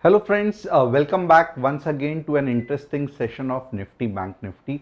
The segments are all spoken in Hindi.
Hello friends, welcome back once again to an interesting session of Nifty Bank Nifty।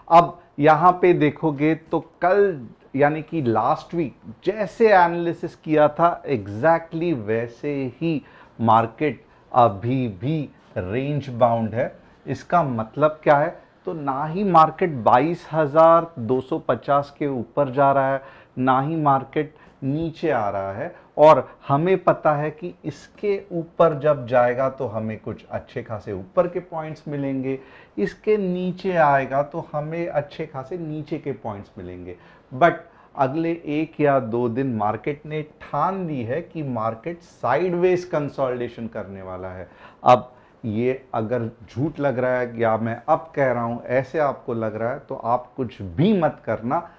अब यहाँ पे देखोगे तो कल यानी कि लास्ट वीक जैसे एनालिसिस किया था एग्जैक्टली वैसे ही मार्केट अभी भी रेंज बाउंड है। इसका मतलब क्या है? तो ना ही मार्केट 22,250 के ऊपर जा रहा है, ना ही मार्केट नीचे आ रहा है। और हमें पता है कि इसके ऊपर जब जाएगा तो हमें कुछ अच्छे खासे ऊपर के पॉइंट्स मिलेंगे, इसके नीचे आएगा तो हमें अच्छे खासे नीचे के पॉइंट्स मिलेंगे। बट अगले 1 या 2 दिन मार्केट ने ठान ली है कि मार्केट साइडवेज कंसोलिडेशन करने वाला है। अब ये अगर झूठ लग रहा है या मैं अब कह रहा हूं ऐसे आपको लग रहा है तो आप कुछ भी मत करना।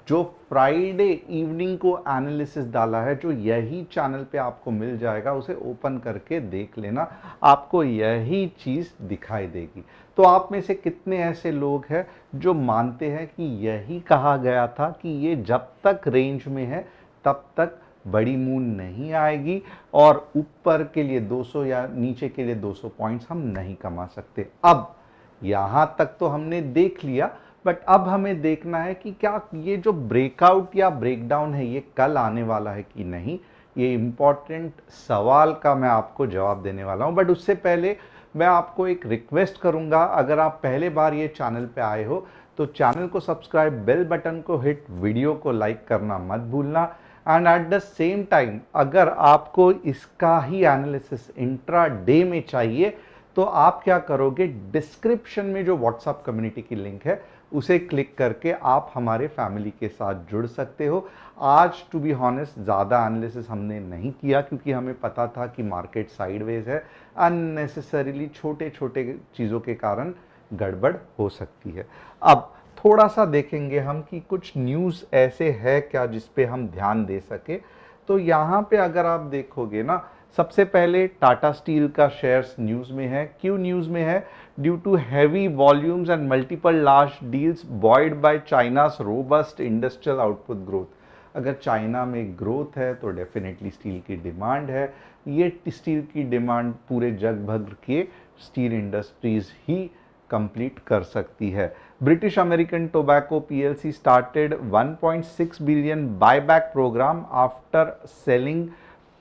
जो फ्राइडे इवनिंग को एनालिसिस डाला है, जो यही चैनल पे आपको मिल जाएगा, उसे ओपन करके देख लेना, आपको यही चीज दिखाई देगी। तो आप में से कितने ऐसे लोग हैं जो मानते हैं कि यही कहा गया था कि ये जब तक रेंज में है तब तक बड़ी मूव नहीं आएगी और ऊपर के लिए 200 या नीचे के लिए 200 पॉइंट्स हम नहीं कमा सकते। अब यहां तक तो हमने देख लिया, बट अब हमें देखना है कि क्या ये जो ब्रेकआउट या ब्रेकडाउन है ये कल आने वाला है कि नहीं। ये इंपॉर्टेंट सवाल का मैं आपको जवाब देने वाला हूं। बट उससे पहले मैं आपको एक रिक्वेस्ट करूंगा, अगर आप पहले बार ये चैनल पे आए हो तो चैनल को सब्सक्राइब, बेल बटन को हिट, वीडियो को लाइक करना मत भूलना। And at the same time अगर आपको इसका ही एनालिसिस इंट्रा डे में चाहिए तो आप क्या करोगे, डिस्क्रिप्शन में जो व्हाट्सएप कम्युनिटी की लिंक है उसे क्लिक करके आप हमारे फैमिली के साथ जुड़ सकते हो। आज टू बी हॉनेस्ट ज़्यादा एनालिसिस हमने नहीं किया क्योंकि हमें पता था कि मार्केट साइडवेज है, अननेसेसरीली छोटे छोटे चीज़ों के कारण गड़बड़ हो सकती है। अब थोड़ा सा देखेंगे हम कि कुछ न्यूज़ ऐसे है क्या जिस पे हम ध्यान दे सके। तो यहाँ पे अगर आप देखोगे ना, सबसे पहले टाटा स्टील का शेयर्स न्यूज़ में है। क्यों न्यूज़ में है? Due to heavy volumes and multiple large deals buoyed by China's robust industrial output growth. अगर चाइना में ग्रोथ है तो डेफिनेटली स्टील की डिमांड है। ये स्टील की डिमांड पूरे जग भर के स्टील इंडस्ट्रीज ही कंप्लीट कर सकती है। British American Tobacco PLC started 1.6 billion buyback program after selling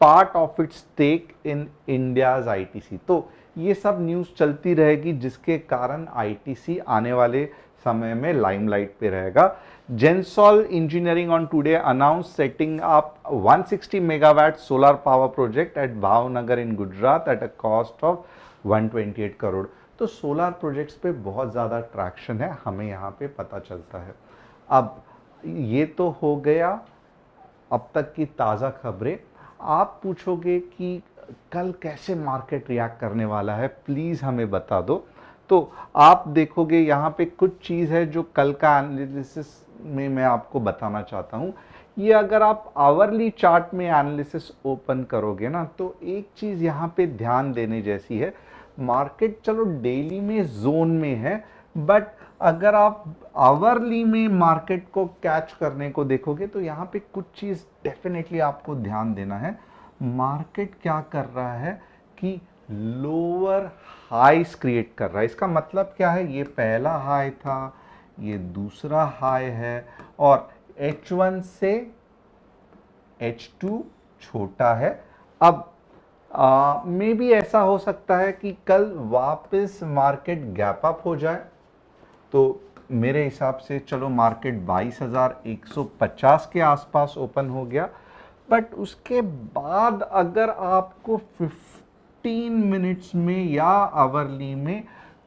part of its stake in India's ITC. तो ये सब न्यूज़ चलती रहेगी जिसके कारण आईटीसी आने वाले समय में लाइमलाइट पे रहेगा। Gensol engineering on today announce setting up 160 megawatt solar power project at Bhavnagar in Gujarat at a cost of 128 crore. तो सोलर प्रोजेक्ट्स पे बहुत ज़्यादा ट्रैक्शन है, हमें यहाँ पे पता चलता है। अब ये तो हो गया अब तक की ताज़ा खबरें। आप पूछोगे कि कल कैसे मार्केट रिएक्ट करने वाला है, प्लीज़ हमें बता दो। तो आप देखोगे यहाँ पे कुछ चीज़ है जो कल का एनालिसिस में मैं आपको बताना चाहता हूँ। ये अगर आप आवरली चार्ट में एनालिसिस ओपन करोगे ना तो एक चीज़ यहाँ पे ध्यान देने जैसी है। मार्केट चलो डेली में जोन में है, बट अगर आप आवरली में मार्केट को कैच करने को देखोगे तो यहाँ पे कुछ चीज़ डेफिनेटली आपको ध्यान देना है। मार्केट क्या कर रहा है कि लोअर हाईस क्रिएट कर रहा है। इसका मतलब क्या है? ये पहला हाई था, ये दूसरा हाई है और H1 से H2 छोटा है। अब मे बी ऐसा हो सकता है कि कल वापस मार्केट गैप अप हो जाए। तो मेरे हिसाब से चलो मार्केट 22,150 के आसपास ओपन हो गया, बट उसके बाद अगर आपको 15 मिनट्स में या आवरली में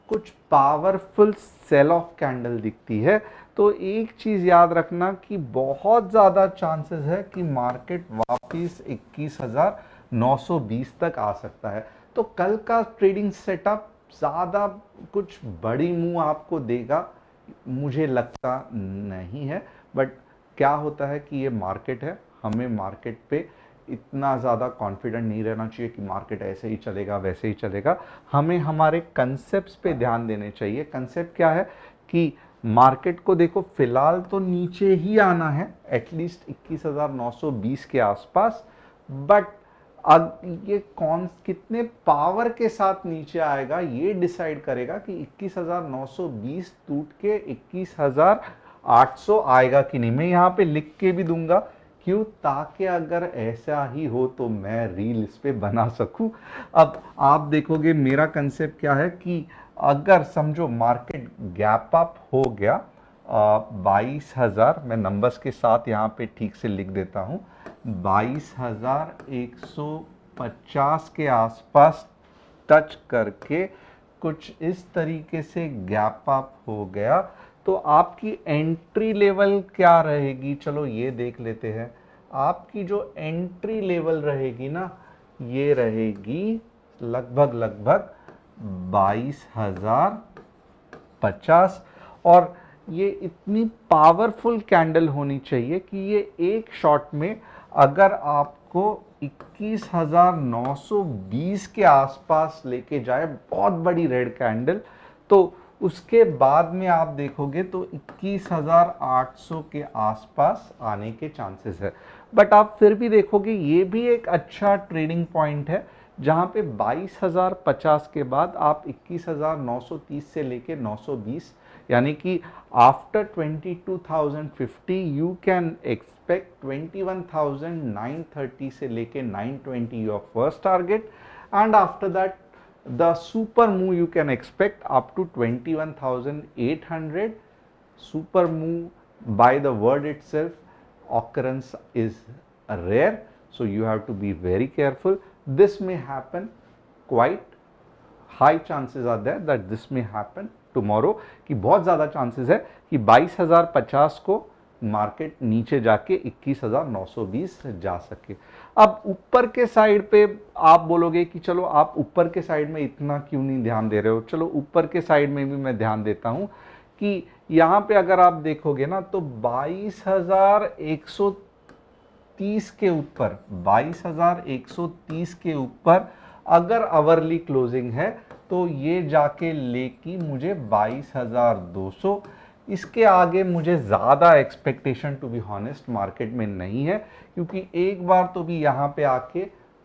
कुछ पावरफुल सेल ऑफ कैंडल दिखती है तो एक चीज़ याद रखना कि बहुत ज़्यादा चांसेस है कि मार्केट वापस 21,920 तक आ सकता है। तो कल का ट्रेडिंग सेटअप ज़्यादा कुछ बड़ी मूव आपको देगा मुझे लगता नहीं है। बट क्या होता है कि ये मार्केट है, हमें मार्केट पे इतना ज़्यादा कॉन्फिडेंट नहीं रहना चाहिए कि मार्केट ऐसे ही चलेगा वैसे ही चलेगा। हमें हमारे कंसेप्ट्स पे ध्यान देने चाहिए। कंसेप्ट क्या है कि मार्केट को देखो फिलहाल तो नीचे ही आना है एटलीस्ट 21,920 के आसपास, बट अब ये कौन कितने पावर के साथ नीचे आएगा ये डिसाइड करेगा कि 21,920 टूट के 21,800 आएगा कि नहीं। मैं यहाँ पे लिख के भी दूंगा, क्यों? ताकि अगर ऐसा ही हो तो मैं रील इस पे बना सकूं। अब आप देखोगे मेरा कंसेप्ट क्या है कि अगर समझो मार्केट गैप अप हो गया 22,000, मैं नंबर्स के साथ यहाँ पे ठीक से लिख देता हूँ, 22,150 के आसपास टच करके कुछ इस तरीके से गैप अप हो गया, तो आपकी एंट्री लेवल क्या रहेगी? चलो ये देख लेते हैं। आपकी जो एंट्री लेवल रहेगी ना, ये रहेगी लगभग 22,050, और ये इतनी पावरफुल कैंडल होनी चाहिए कि ये एक शॉट में अगर आपको 21,920 के आसपास लेके जाए, बहुत बड़ी रेड कैंडल, तो उसके बाद में आप देखोगे तो 21,800 के आसपास आने के चांसेस है। बट आप फिर भी देखोगे ये भी एक अच्छा ट्रेडिंग पॉइंट है, जहां पे 22,050 के बाद आप 21,930 से लेके 920, यानी कि आफ्टर 22,050 यू कैन एक्सपेक्ट 21,930 से लेके 920 your first target, and after that the super move you can expect up to 21,800. Super move by the word itself occurrence is rare, so you have to be very careful. This may happen, quite high chances are there that this may happen tomorrow, कि बहुत ज़्यादा चांसेस है कि 22,050 को मार्केट नीचे जाके 21,920 जा सके। अब ऊपर के साइड पे आप बोलोगे कि चलो आप ऊपर के साइड में इतना क्यों नहीं ध्यान दे रहे हो? चलो ऊपर के साइड में भी मैं ध्यान देता हूं कि यहां पे अगर आप देखोगे ना तो 22,130 के ऊपर, 22,130 के ऊपर अगर आवरली क्लोजिंग है तो ये जाके लेकी मुझे 22,200। इसके आगे मुझे ज़्यादा expectation to be honest market में नहीं है, क्योंकि एक बार तो भी यहाँ पे आके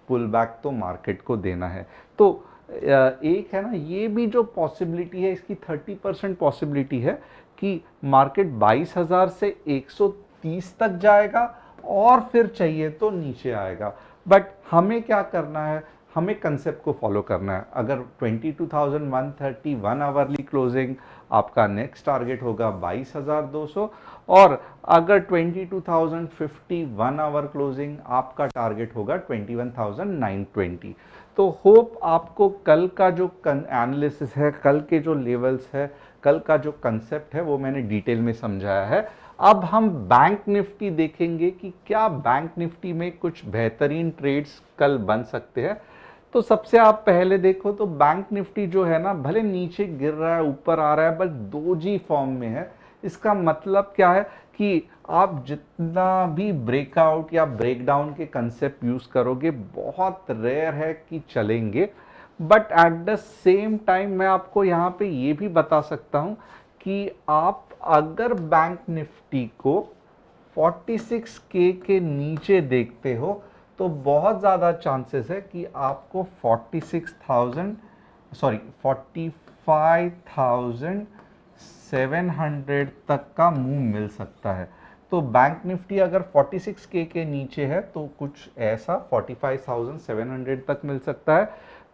पुल बैक तो मार्केट को देना है। तो एक है ना, ये भी जो पॉसिबिलिटी है इसकी 30% पॉसिबिलिटी है कि मार्केट 22,000 से 130 तक जाएगा और फिर चाहिए तो नीचे आएगा। बट हमें क्या करना है? हमें कंसेप्ट को फॉलो करना है। अगर 22,130 1 आवरली क्लोजिंग आपका नेक्स्ट टारगेट होगा 22,200, और अगर 22,050 1 आवर क्लोजिंग आपका टारगेट होगा 21,920। तो होप आपको कल का जो एनालिसिस है, कल के जो लेवल्स है, कल का जो कंसेप्ट है वो मैंने डिटेल में समझाया है। अब हम बैंक निफ्टी देखेंगे कि क्या बैंक निफ्टी में कुछ बेहतरीन ट्रेड्स कल बन सकते हैं। तो सबसे आप पहले देखो तो बैंक निफ्टी जो है ना, भले नीचे गिर रहा है ऊपर आ रहा है, बट दोजी फॉर्म में है। इसका मतलब क्या है कि आप जितना भी ब्रेकआउट या ब्रेकडाउन के कंसेप्ट यूज करोगे बहुत रेयर है कि चलेंगे। But at the same time मैं आपको यहाँ पे ये भी बता सकता हूँ कि आप अगर बैंक निफ्टी को 46K के नीचे देखते हो तो बहुत ज़्यादा चांसेस है कि आपको 45,700 तक का मूव मिल सकता है। तो बैंक निफ्टी अगर 46K के नीचे है तो कुछ ऐसा 45,700 तक मिल सकता है।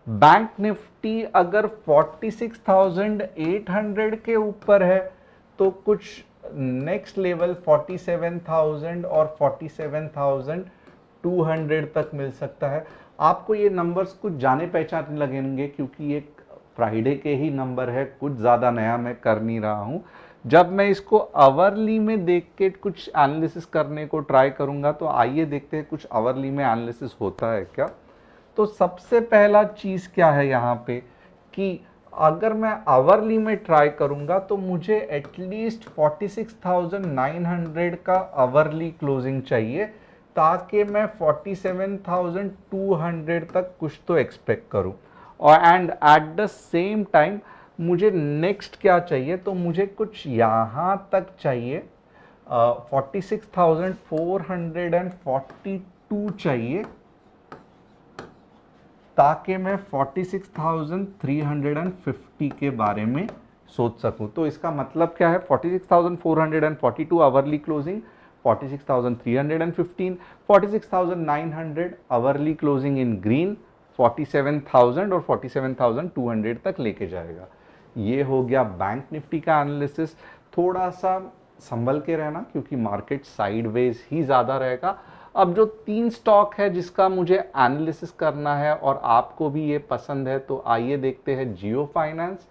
बैंक निफ्टी अगर 46,800 के ऊपर है तो कुछ नेक्स्ट लेवल 47,000 और 47,200 तक मिल सकता है। आपको ये नंबर्स कुछ जाने पहचाने लगेंगे क्योंकि ये फ्राइडे के ही नंबर है, कुछ ज़्यादा नया मैं कर नहीं रहा हूँ। जब मैं इसको आवरली में देख के कुछ एनालिसिस करने को ट्राई करूँगा तो आइए देखते हैं कुछ आवरली में एनालिसिस होता है क्या। तो सबसे पहला चीज़ क्या है यहाँ पे कि अगर मैं आवरली में ट्राई करूंगा तो मुझे एटलीस्ट 46,900 का आवरली क्लोजिंग चाहिए, ताकि मैं 47,200 तक कुछ तो एक्सपेक्ट करूं। और and at the same time मुझे नेक्स्ट क्या चाहिए, तो मुझे कुछ यहाँ तक चाहिए, 46,442 चाहिए, ताकि मैं 46,350 के बारे में सोच सकूं। तो इसका मतलब क्या है, 46,442 hourly closing, 46,315, 46,900 hourly closing in green, 47,000 और 47,200 तक लेके जाएगा। ये हो गया बैंक निफ्टी का एनालिसिस। थोड़ा सा संभल के रहना क्योंकि मार्केट साइडवेज ही ज़्यादा रहेगा। अब जो 3 स्टॉक है जिसका मुझे एनालिसिस करना है और आपको भी ये पसंद है, तो आइए देखते हैं जियो फाइनेंस।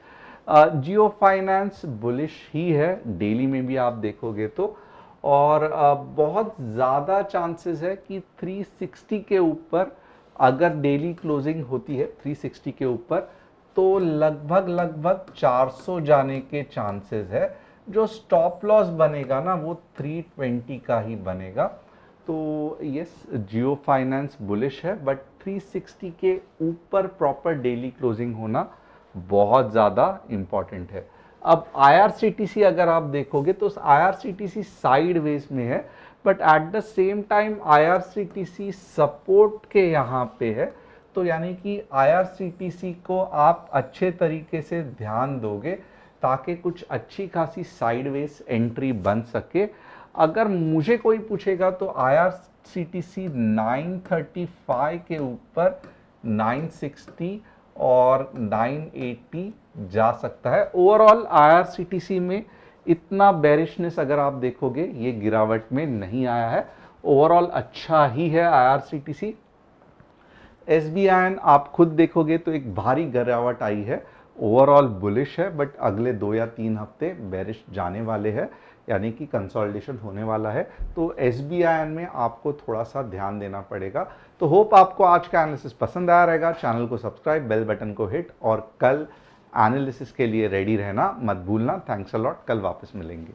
जियो फाइनेंस बुलिश ही है, डेली में भी आप देखोगे तो, और बहुत ज़्यादा चांसेस है कि 360 के ऊपर अगर डेली क्लोजिंग होती है 360 के ऊपर, तो लगभग 400 जाने के चांसेस है। जो स्टॉप लॉस बनेगा ना वो 320 का ही बनेगा। तो यस, जियो फाइनेंस बुलिश है, बट 360 के ऊपर प्रॉपर डेली क्लोजिंग होना बहुत ज़्यादा इम्पॉर्टेंट है। अब IRCTC अगर आप देखोगे तो IRCTC साइडवेज में है, but at the same time IRCTC support के यहाँ पे है। तो यानी कि IRCTC को आप अच्छे तरीके से ध्यान दोगे ताकि कुछ अच्छी खासी साइडवेज एंट्री बन सके। अगर मुझे कोई पूछेगा तो IRCTC 935 के ऊपर 960 और 980 जा सकता है। ओवरऑल IRCTC में इतना बेरिशनेस अगर आप देखोगे ये गिरावट में नहीं आया है, ओवरऑल अच्छा ही है IRCTC। SBI आप खुद देखोगे तो एक भारी गिरावट आई है, ओवरऑल बुलिश है, बट अगले 2 या 3 हफ्ते बेरिश जाने वाले हैं, यानी कि कंसोलिडेशन होने वाला है। तो SBI में आपको थोड़ा सा ध्यान देना पड़ेगा। तो होप आपको आज का एनालिसिस पसंद आया रहेगा। चैनल को सब्सक्राइब, बेल बटन को हिट, और कल एनालिसिस के लिए रेडी रहना मत भूलना। थैंक्स अ लॉट, कल वापस मिलेंगे।